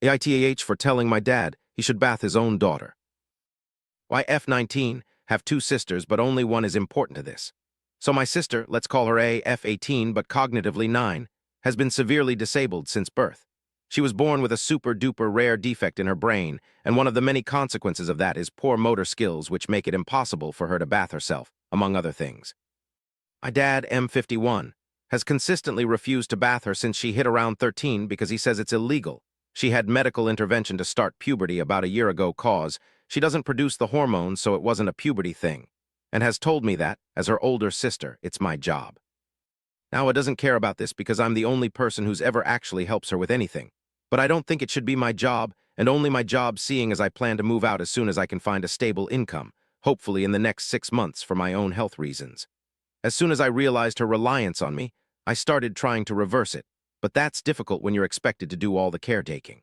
AITAH for telling my dad he should bath his own daughter. Why F19 have two sisters, but only one is important to this. So my sister, let's call her F18 but cognitively 9, has been severely disabled since birth. She was born with a super-duper rare defect in her brain, and one of the many consequences of that is poor motor skills which make it impossible for her to bath herself, among other things. My dad, M51, has consistently refused to bath her since she hit around 13 because he says it's illegal. She had medical intervention to start puberty about a year ago cause she doesn't produce the hormones, so it wasn't a puberty thing, and has told me that, as her older sister, it's my job. Now, I doesn't care about this because I'm the only person who's ever actually helps her with anything, but I don't think it should be my job, and only my job seeing as I plan to move out as soon as I can find a stable income, hopefully in the next 6 months for my own health reasons. As soon as I realized her reliance on me, I started trying to reverse it, but that's difficult when you're expected to do all the caretaking.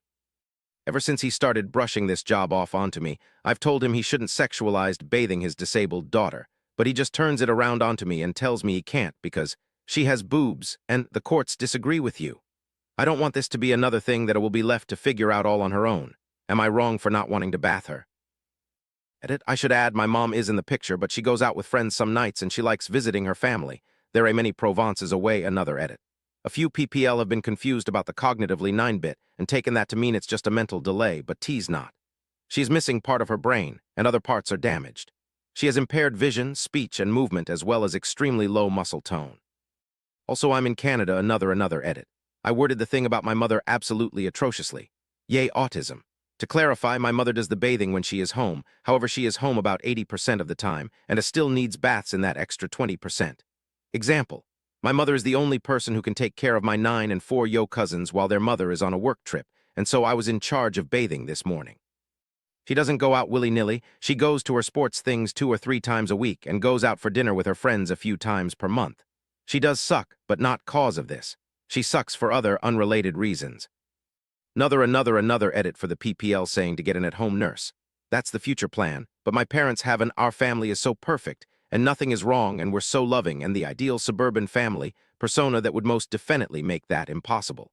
Ever since he started brushing this job off onto me, I've told him he shouldn't sexualize bathing his disabled daughter, but he just turns it around onto me and tells me he can't because she has boobs and the courts disagree with you. I don't want this to be another thing that will be left to figure out all on her own. Am I wrong for not wanting to bath her? Edit. I should add my mom is in the picture, but she goes out with friends some nights and she likes visiting her family. There are many Provences away. Another edit. A few PPL have been confused about the cognitively 9-bit and taken that to mean it's just a mental delay, but T's not. She's missing part of her brain, and other parts are damaged. She has impaired vision, speech, and movement, as well as extremely low muscle tone. Also, I'm in Canada. Another edit. I worded the thing about my mother absolutely atrociously. Yay, autism. To clarify, my mother does the bathing when she is home. However, she is home about 80% of the time, and still needs baths in that extra 20%. Example. My mother is the only person who can take care of my 9 and 4 cousins while their mother is on a work trip, and so I was in charge of bathing this morning. She doesn't go out willy-nilly. She goes to her sports things 2 or 3 times a week and goes out for dinner with her friends a few times per month. She does suck, but not cause of this. She sucks for other unrelated reasons. Another edit for the PPL saying to get an at-home nurse. That's the future plan, but my parents haven't. Our family is so perfect, and nothing is wrong, and we're so loving, and the ideal suburban family persona that would most definitely make that impossible.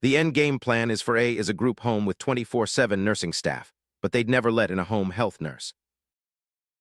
The end game plan is for a group home with 24/7 nursing staff, but they'd never let in a home health nurse.